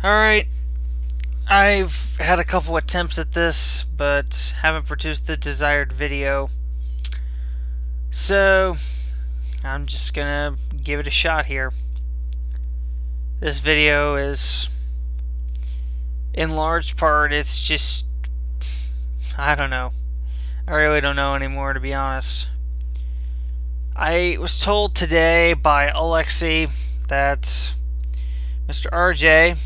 Alright, I've had a couple attempts at this, but haven't produced the desired video. So, I'm just gonna give it a shot here. This video is, in large part, it's just, I don't know. I really don't know anymore, to be honest. I was told today by Alexi that Mr. RJ,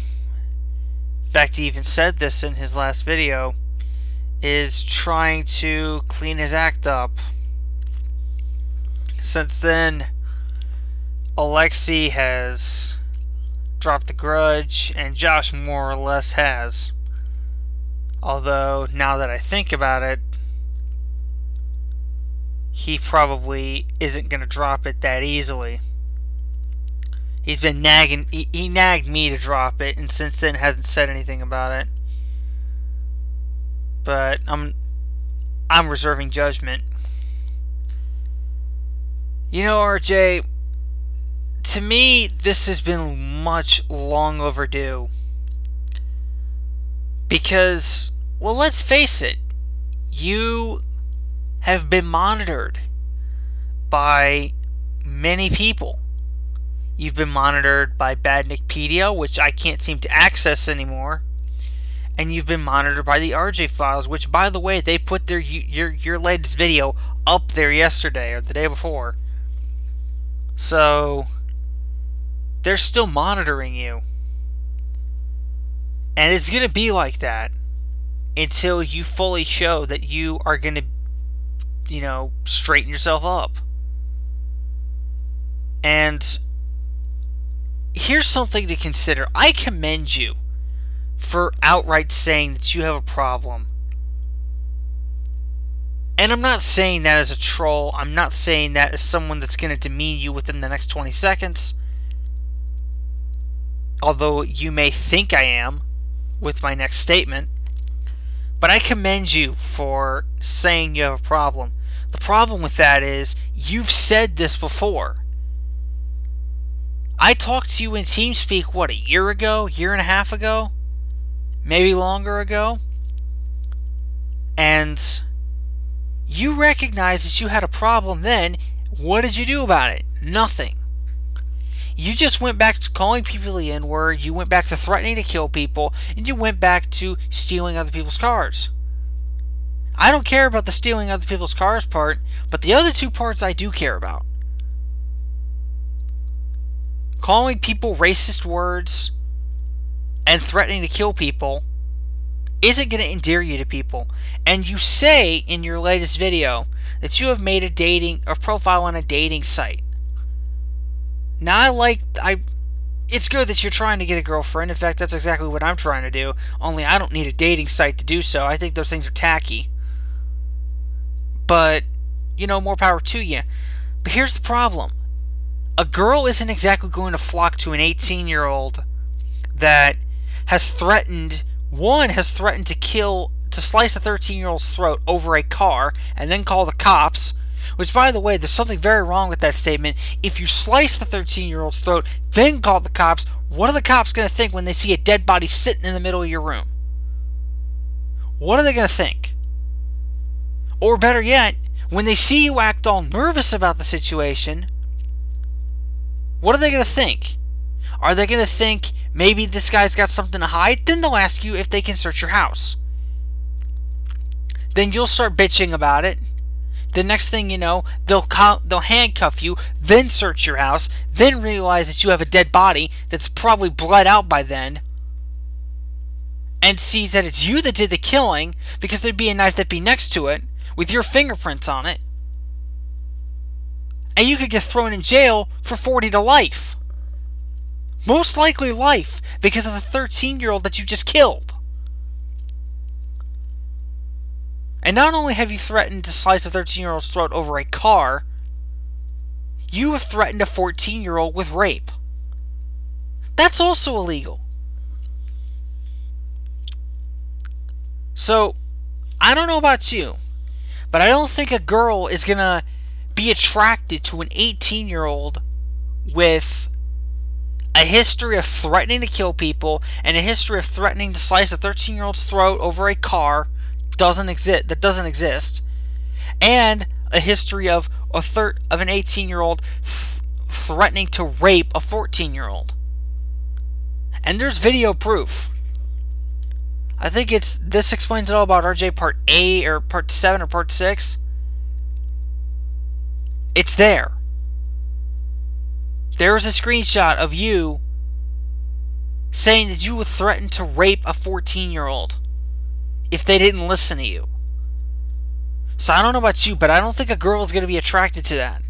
in fact, he even said this in his last video, is trying to clean his act up. Since then, Alexi has dropped the grudge, and Josh more or less has. Although, now that I think about it, he probably isn't going to drop it that easily. He's been nagging, he nagged me to drop it, and since then hasn't said anything about it. But I'm reserving judgment. You know, RJ, to me, this has been much long overdue. Because, well, let's face it, you have been monitored by many people. You've been monitored by Badnikpedia, which I can't seem to access anymore. And you've been monitored by the RJ files, which, by the way, they put your latest video up there yesterday or the day before. So, they're still monitoring you. And it's going to be like that until you fully show that you are going to, straighten yourself up. And here's something to consider. I commend you for outright saying that you have a problem. And I'm not saying that as a troll. I'm not saying that as someone that's going to demean you within the next 20 seconds. Although you may think I am with my next statement. But I commend you for saying you have a problem. The problem with that is you've said this before. I talked to you in TeamSpeak, what, a year ago? Year and a half ago? Maybe longer ago? And you recognized that you had a problem then. What did you do about it? Nothing. You just went back to calling people the N-word, you went back to threatening to kill people, and you went back to stealing other people's cars. I don't care about the stealing other people's cars part, but the other two parts I do care about. Calling people racist words and threatening to kill people isn't going to endear you to people. And you say in your latest video that you have made a profile on a dating site. Now it's good that you're trying to get a girlfriend. In fact, that's exactly what I'm trying to do. Only I don't need a dating site to do so. I think those things are tacky. But, more power to you. But here's the problem. A girl isn't exactly going to flock to an 18-year-old that has threatened to slice a 13-year-old's throat over a car and then call the cops. Which, by the way, there's something very wrong with that statement. If you slice the 13-year-old's throat, then call the cops, what are the cops going to think when they see a dead body sitting in the middle of your room? What are they going to think? Or better yet, when they see you act all nervous about the situation, what are they going to think? Are they going to think maybe this guy's got something to hide? Then they'll ask you if they can search your house. Then you'll start bitching about it. The next thing you know, they'll handcuff you, then search your house, then realize that you have a dead body that's probably bled out by then, and sees that it's you that did the killing because there'd be a knife that'd be next to it with your fingerprints on it. And you could get thrown in jail for 40 to life. Most likely life because of the 13-year-old that you just killed. And not only have you threatened to slice a 13-year-old's throat over a car, you have threatened a 14-year-old with rape. That's also illegal. So, I don't know about you, but I don't think a girl is going to be attracted to an 18-year-old with a history of threatening to kill people, and a history of threatening to slice a 13-year-old's throat over a car doesn't exist, and a history of an 18-year-old threatening to rape a 14-year-old. And there's video proof. I think it's This Explains It All About RJ Part 8 or Part 7 or Part 6. It's there. There is a screenshot of you saying that you would threaten to rape a 14-year-old if they didn't listen to you. So I don't know about you, but I don't think a girl is going to be attracted to that.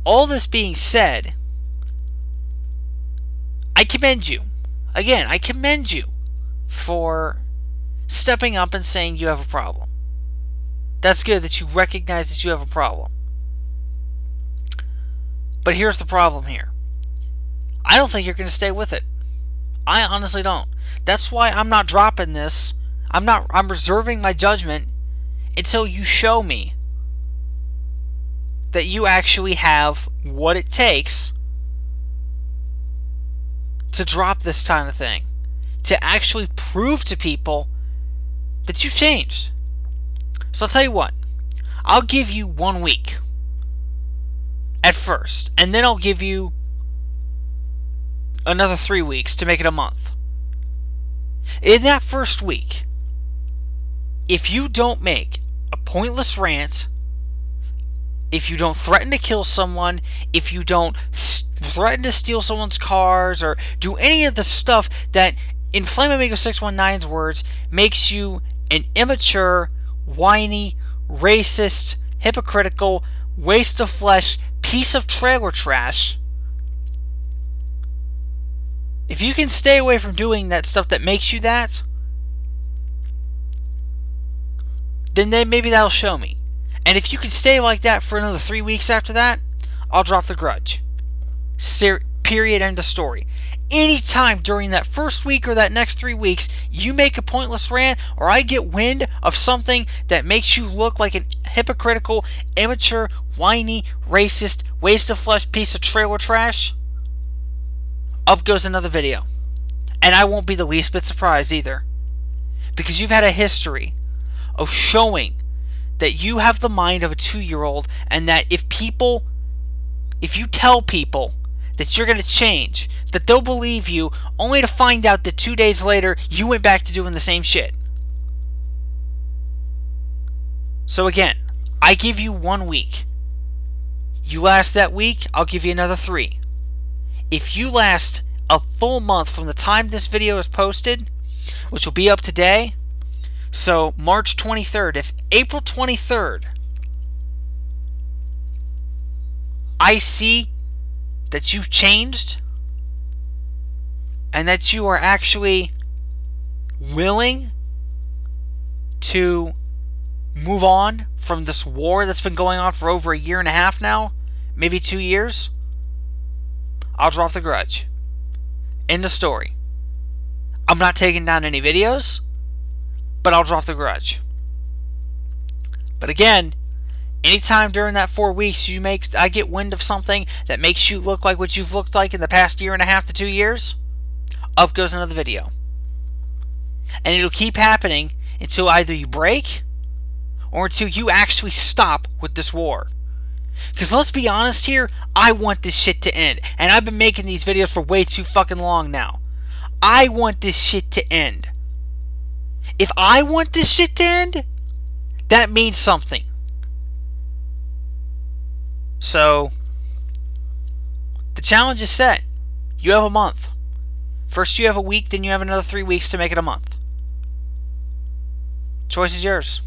All this being said, I commend you. Again, I commend you for stepping up and saying you have a problem. That's good that you recognize that you have a problem. But here's the problem here. I don't think you're going to stay with it. I honestly don't. That's why I'm not dropping this. I'm reserving my judgment until you show me that you actually have what it takes to drop this kind of thing. To actually prove to people that you've changed. So I'll tell you what. I'll give you 1 week at first, and then I'll give you another 3 weeks to make it a month. In that first week, if you don't make a pointless rant, if you don't threaten to kill someone, if you don't threaten to steal someone's cars, or do any of the stuff that, in Flame Amigo 619's words, makes you an immature, whiny, racist, hypocritical, waste of flesh, piece of trailer trash. If you can stay away from doing that stuff that makes you that, then maybe that'll show me. And if you can stay like that for another 3 weeks after that, I'll drop the grudge. Period. End of story. Anytime during that first week or that next 3 weeks you make a pointless rant, or I get wind of something that makes you look like a hypocritical, immature, whiny, racist, waste of flesh piece of trailer trash, up goes another video. And I won't be the least bit surprised either. Because you've had a history of showing that you have the mind of a 2-year-old, and that if you tell people that you're going to change, that they'll believe you, only to find out that 2 days later you went back to doing the same shit. So again, I give you 1 week. You last that week, I'll give you another 3. If you last a full month from the time this video is posted, which will be up today, so March 23rd, if April 23rd I see that you've changed and that you are actually willing to move on from this war that's been going on for over 1.5 years now, maybe 2 years, I'll drop the grudge. End of story. I'm not taking down any videos, but I'll drop the grudge. But again, anytime during that 4 weeks I get wind of something that makes you look like what you've looked like in the past 1.5 years to 2 years, up goes another video. And it'll keep happening until either you break or until you actually stop with this war. Because let's be honest here, I want this shit to end. And I've been making these videos for way too fucking long now. I want this shit to end. If I want this shit to end, that means something. So, the challenge is set. You have a month. First you have a week, then you have another 3 weeks to make it a month. Choice is yours.